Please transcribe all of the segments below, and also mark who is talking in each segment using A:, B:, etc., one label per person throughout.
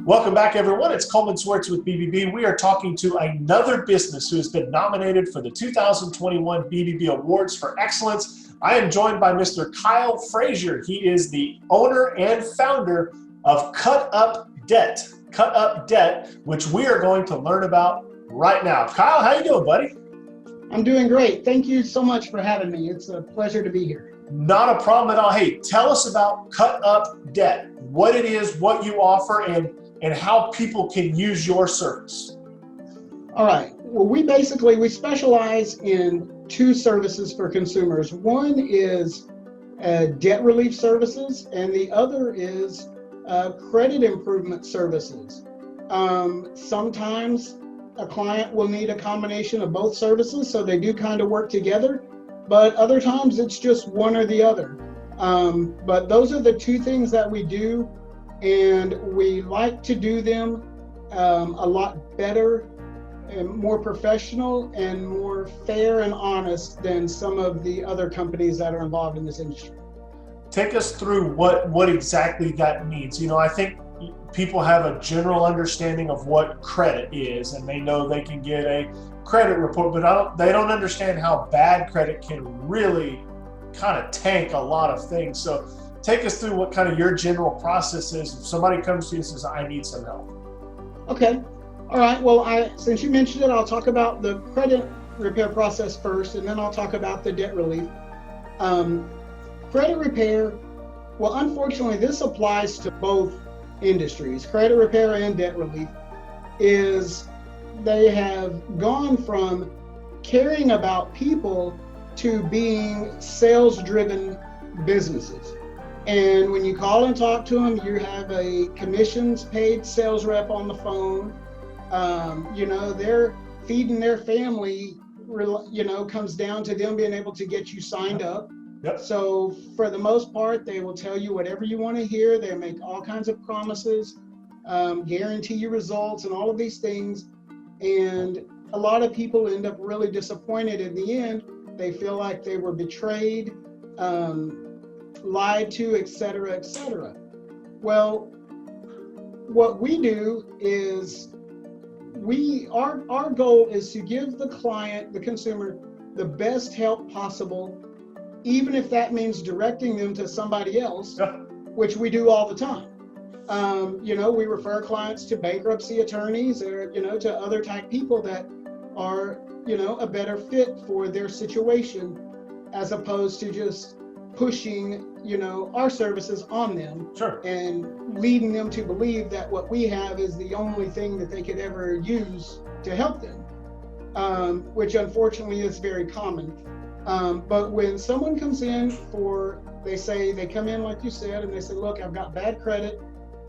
A: Welcome back, everyone. It's Coleman Swartz with BBB. We are talking to another business who has been nominated for the 2021 BBB Awards for Excellence. I am joined by Mr. Kyle Frasier. He is the owner and founder of Cut Up Debt, which we are going to learn about right now. Kyle, how you doing, buddy?
B: I'm doing great. Thank you so much for having me. It's a pleasure to be here.
A: Not a problem at all. Hey, tell us about Cut Up Debt, what it is, what you offer, and how people can use your service.
B: All right. Well, we specialize in two services for consumers. One is debt relief services, and the other is credit improvement services. Sometimes a client will need a combination of both services, so they do kind of work together, but other times it's just one or the other. But those are the two things that we do, and we like to do them a lot better and more professional and more fair and honest than some of the other companies that are involved in this industry.
A: Take us through what exactly that means. You know, I think people have a general understanding of what credit is, and they know they can get a credit report, but they don't understand how bad credit can really kind of tank a lot of things. So take us through what kind of your general process is if somebody comes to you and says, I need some help.
B: Okay. All right. Well, since you mentioned it, I'll talk about the credit repair process first, and then I'll talk about the debt relief. Credit repair, well, unfortunately, this applies to both industries, credit repair and debt relief, is they have gone from caring about people to being sales-driven businesses. And when you call and talk to them, you have a commissions paid sales rep on the phone. They're feeding their family, comes down to them being able to get you signed up.
A: Yep.
B: So for the most part, they will tell you whatever you want to hear. They make all kinds of promises, guarantee you results and all of these things. And a lot of people end up really disappointed in the end. They feel like they were betrayed, lied to, et cetera, et cetera. Well, what we do is our goal is to give the client, the consumer, the best help possible, even if that means directing them to somebody else, which we do all the time. We refer clients to bankruptcy attorneys or, to other type people that are, a better fit for their situation, as opposed to just pushing, our services on them.
A: Sure.
B: And leading them to believe that what we have is the only thing that they could ever use to help them, which unfortunately is very common. But when someone comes in they come in like you said, and they say, look, I've got bad credit,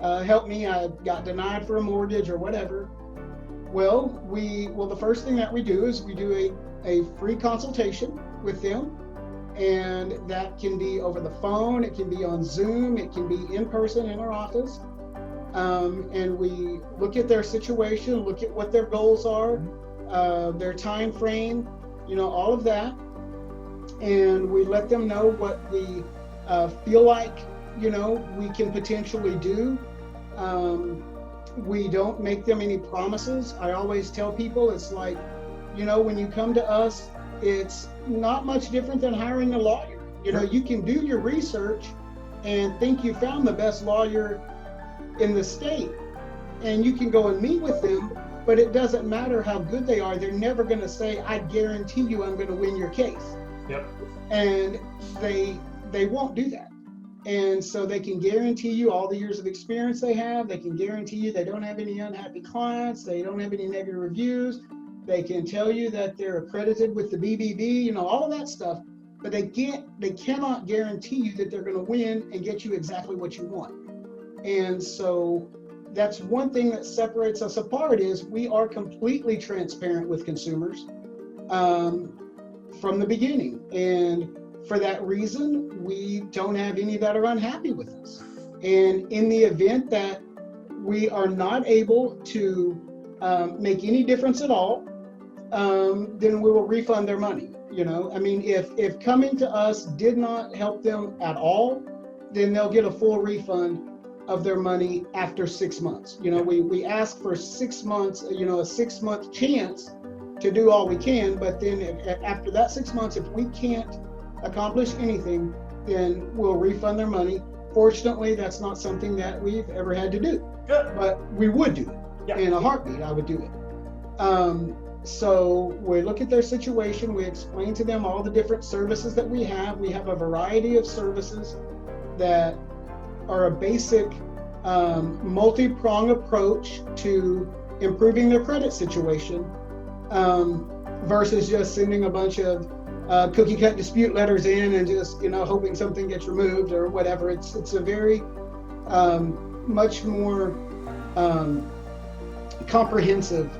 B: help me, I got denied for a mortgage or whatever. Well, the first thing that we do is we do a free consultation with them, and that can be over the phone, it can be on Zoom, it can be in person in our office. And we look at their situation, look at what their goals are, their time frame, all of that. And we let them know what we feel like, we can potentially do. We don't make them any promises. I always tell people it's like, when you come to us, it's not much different than hiring a lawyer. You can do your research and think you found the best lawyer in the state, and you can go and meet with them, but it doesn't matter how good they are. They're never going to say, I guarantee you I'm going to win your case.
A: Yep.
B: And they won't do that. And so they can guarantee you all the years of experience they have. They can guarantee you they don't have any unhappy clients. They don't have any negative reviews. They can tell you that they're accredited with the BBB, all of that stuff. But they cannot guarantee you that they're going to win and get you exactly what you want. And so that's one thing that separates us apart, is we are completely transparent with consumers from the beginning. And for that reason, we don't have any that are unhappy with us. And in the event that we are not able to make any difference at all, then we will refund their money. If coming to us did not help them at all, then they'll get a full refund of their money after 6 months. We ask for 6 months, a 6-month chance to do all we can, but then after that 6 months, if we can't accomplish anything, then we'll refund their money. Fortunately, that's not something that we've ever had to do.
A: Good.
B: But we would do it.
A: Yeah.
B: In a heartbeat, I would do it. So we look at their situation, we explain to them all the different services that we have. We have a variety of services that are a basic multi-pronged approach to improving their credit situation, versus just sending a bunch of cookie cut dispute letters in and just hoping something gets removed or whatever. It's a very much more comprehensive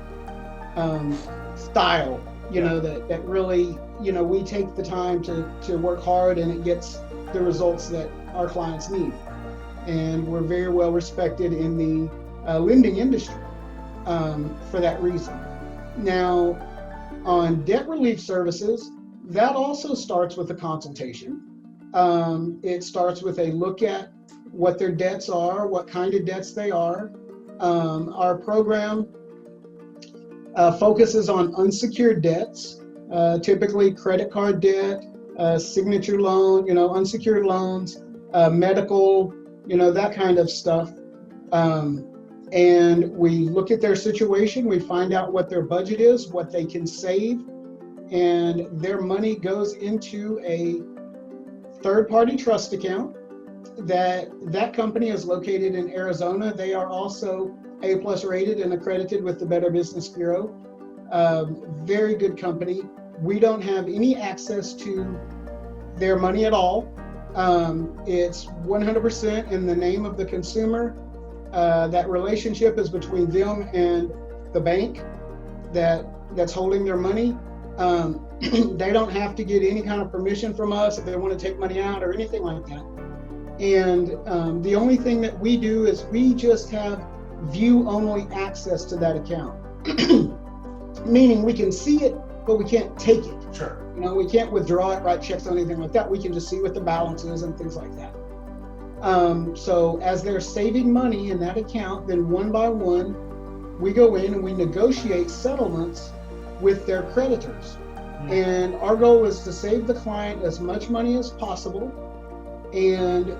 B: style, that really, we take the time to work hard, and it gets the results that our clients need. And we're very well respected in the lending industry for that reason. Now, on debt relief services, that also starts with a consultation. It starts with a look at what their debts are, what kind of debts they are. Our program focuses on unsecured debts, typically credit card debt, signature loan, unsecured loans, medical, that kind of stuff. And we look at their situation, we find out what their budget is, what they can save, and their money goes into a third-party trust account. That company is located in Arizona. They are also A+ rated and accredited with the Better Business Bureau. Very good company. We don't have any access to their money at all. It's 100% in the name of the consumer. That relationship is between them and the bank that's holding their money. They don't have to get any kind of permission from us if they want to take money out or anything like that. And the only thing that we do is we just have view-only access to that account. Meaning we can see it, but we can't take it.
A: Sure.
B: We can't withdraw it, write checks on anything like that. We can just see what the balance is and things like that. So as they're saving money in that account, then one by one, we go in and we negotiate settlements with their creditors. And our goal is to save the client as much money as possible. And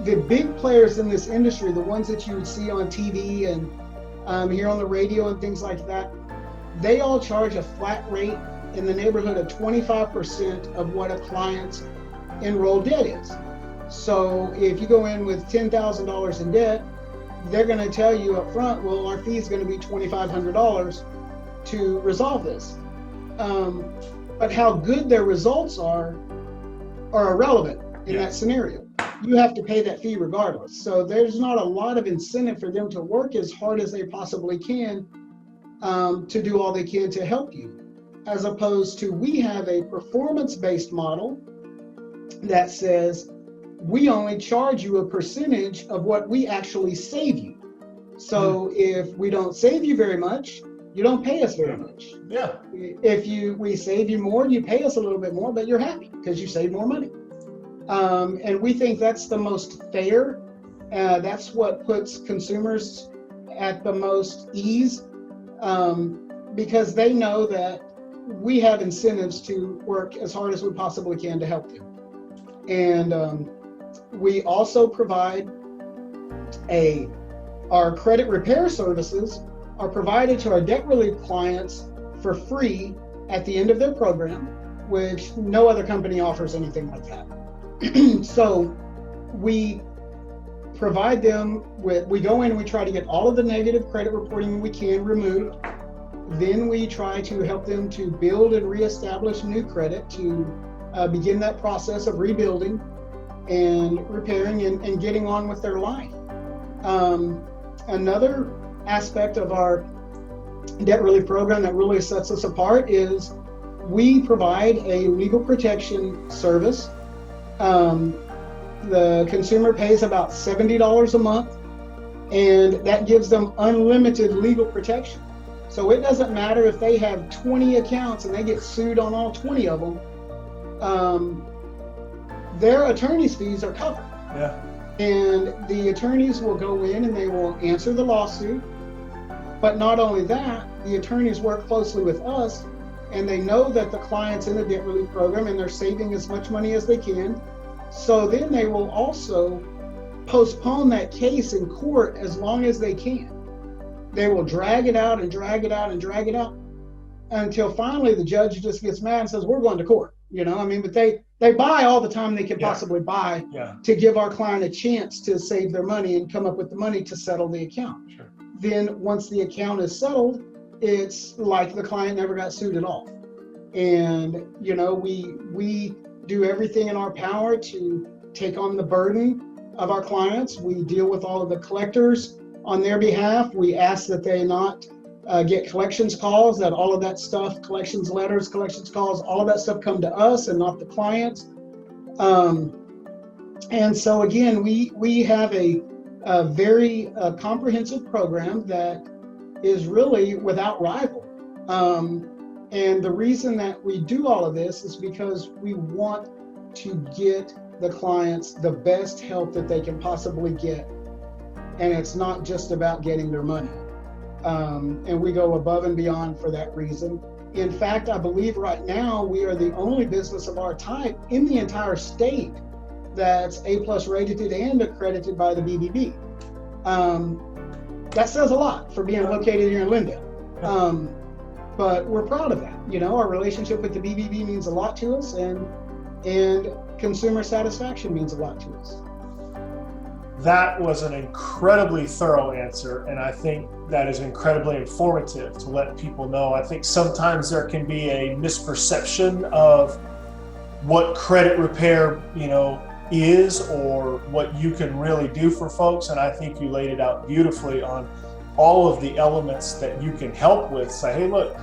B: the big players in this industry, the ones that you would see on TV and here on the radio and things like that, they all charge a flat rate in the neighborhood of 25% of what a client's enrolled debt is. So if you go in with $10,000 in debt, they're going to tell you up front, well, our fee is going to be $2,500 to resolve this. But how good their results are irrelevant in that scenario. You have to pay that fee regardless. So there's not a lot of incentive for them to work as hard as they possibly can to do all they can to help you. As opposed to, we have a performance-based model that says we only charge you a percentage of what we actually save you. So if we don't save you very much, you don't pay us very much.
A: Yeah.
B: If we save you more, you pay us a little bit more, but you're happy because you save more money. And we think that's the most fair. That's what puts consumers at the most ease, because they know that we have incentives to work as hard as we possibly can to help them. And we also provide our credit repair services are provided to our debt relief clients for free at the end of their program, which no other company offers anything like that. So we provide them we go in and we try to get all of the negative credit reporting we can removed. Then we try to help them to build and reestablish new credit, to begin that process of rebuilding and repairing and getting on with their life. Another aspect of our debt relief program that really sets us apart is we provide a legal protection service. The consumer pays about $70 a month, and that gives them unlimited legal protection. So it doesn't matter if they have 20 accounts and they get sued on all 20 of them, their attorney's fees are covered.
A: Yeah.
B: And the attorneys will go in and they will answer the lawsuit. But not only that, the attorneys work closely with us, and they know that the client's in the debt relief program and they're saving as much money as they can. So then they will also postpone that case in court as long as they can. They will drag it out and drag it out and drag it out until finally the judge just gets mad and says, we're going to court. But they buy all the time they can possibly buy to give our client a chance to save their money and come up with the money to settle the account.
A: Sure.
B: Then once the account is settled, it's like the client never got sued at all. And, we do everything in our power to take on the burden of our clients. We deal with all of the collectors on their behalf. We ask that they not get collections calls, that all of that stuff, collections letters, collections calls, all of that stuff come to us and not the clients. And so again, we have a very comprehensive program that is really without rival. And the reason that we do all of this is because we want to get the clients the best help that they can possibly get. And it's not just about getting their money. And we go above and beyond for that reason. In fact, I believe right now we are the only business of our type in the entire state that's A+ rated and accredited by the BBB. That says a lot for being located here in Lindale. But we're proud of that. Our relationship with the BBB means a lot to us, and consumer satisfaction means a lot to us.
A: That was an incredibly thorough answer, and I think that is incredibly informative to let people know. I think sometimes there can be a misperception of what credit repair, is, or what you can really do for folks, and I think you laid it out beautifully on all of the elements that you can help with. Say, hey, look,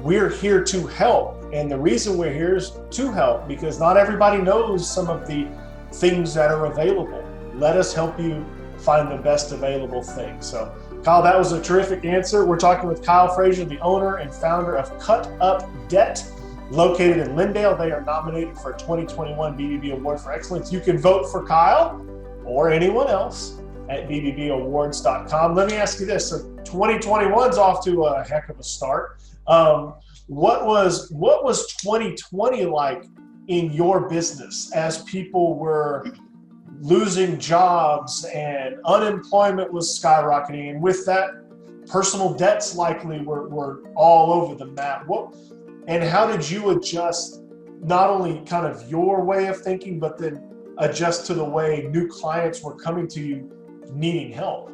A: we're here to help, and the reason we're here is to help because not everybody knows some of the things that are available. Let us help you find the best available thing. So, Kyle, that was a terrific answer. We're talking with Kyle Frasier, the owner and founder of Cut Up Debt, located in Lindale. They are nominated for a 2021 BBB Award for Excellence. You can vote for Kyle or anyone else at bbbawards.com. Let me ask you this. So 2021's off to a heck of a start. What was 2020 like in your business as people were losing jobs and unemployment was skyrocketing, and with that, personal debts likely were all over the map? And how did you adjust not only kind of your way of thinking, but then adjust to the way new clients were coming to you needing help?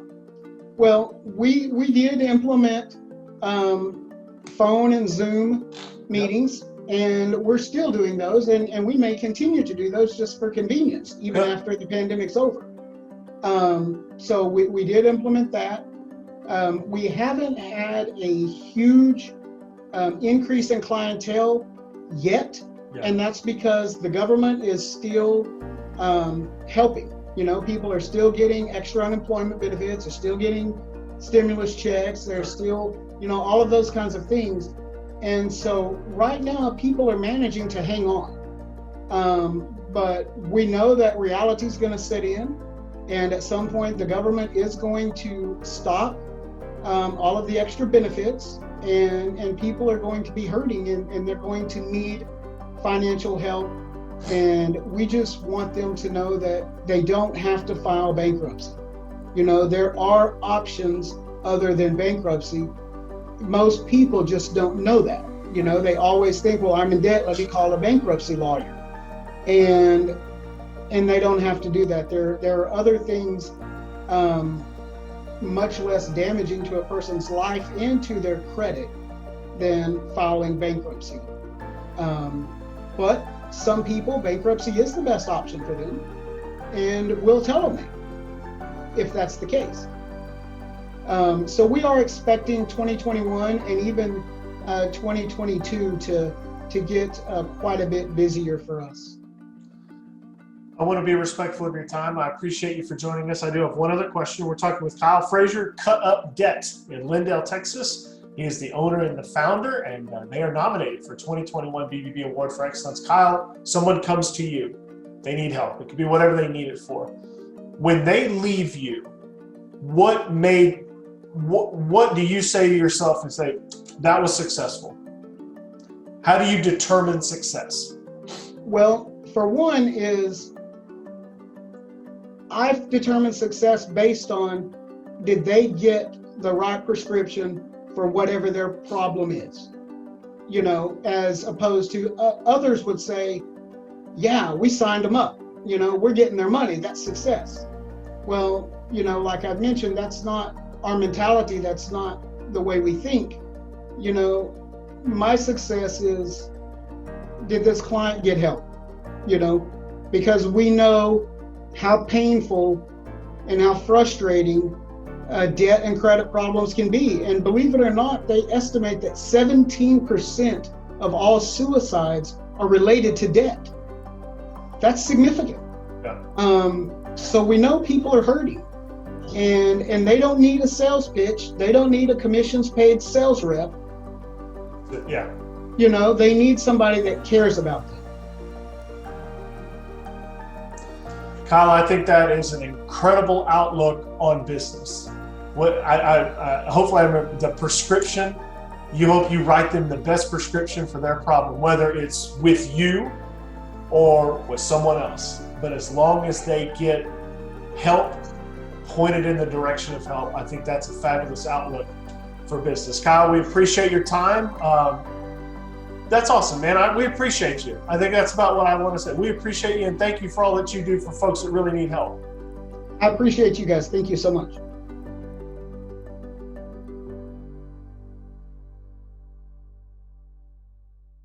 B: Well, we did implement phone and Zoom meetings, and we're still doing those, and we may continue to do those just for convenience, even after the pandemic's over. So we did implement that. We haven't had a huge increase in clientele yet, and that's because the government is still helping. People are still getting extra unemployment benefits, are still getting stimulus checks, they're still, all of those kinds of things. And so right now people are managing to hang on. But we know that reality is going to set in, and at some point the government is going to stop all of the extra benefits, and people are going to be hurting, and they're going to need financial help. And we just want them to know that they don't have to file bankruptcy. There are options other than bankruptcy. Most people just don't know that. They always think, well, I'm in debt, let me call a bankruptcy lawyer. And they don't have to do that. There are other things much less damaging to a person's life and to their credit than filing bankruptcy. But some people, bankruptcy is the best option for them, and we'll tell them that if that's the case. So we are expecting 2021 and even 2022 to get quite a bit busier for us.
A: I want to be respectful of your time. I appreciate you for joining us. I do have one other question. We're talking with Kyle Frasier, Cut Up Debt in Lindale, Texas. He is the owner and the founder, and they are nominated for 2021 BBB Award for Excellence. Kyle, someone comes to you. They need help. It could be whatever they need it for. when they leave you, what do you say to yourself and say, that was successful? How do you determine success?
B: Well, for one is I've determined success based on, did they get the right prescription for whatever their problem is? You know, as opposed to others would say, yeah, we signed them up. You know, we're getting their money. That's success. Well, you know, like I've mentioned, that's not our mentality. That's not the way we think. You know, my success is, did this client get help? You know, because we know how painful and how frustrating debt and credit problems can be. And believe it or not, they estimate that 17% of all suicides are related to debt. That's significant. Yeah. So we know people are hurting, and they don't need a sales pitch. They don't need a commissions paid sales rep.
A: Yeah.
B: You know, they need somebody that cares about them.
A: Kyle, I think that is an incredible outlook on business. What I hopefully I remember the prescription. You hope you write them the best prescription for their problem, whether it's with you or with someone else. But as long as they get help, pointed in the direction of help, I think that's a fabulous outlook for business. Kyle, we appreciate your time. That's awesome, man. We appreciate you. I think that's about what I want to say. We appreciate you, and thank you for all that you do for folks that really need help.
B: I appreciate you guys. Thank you so much.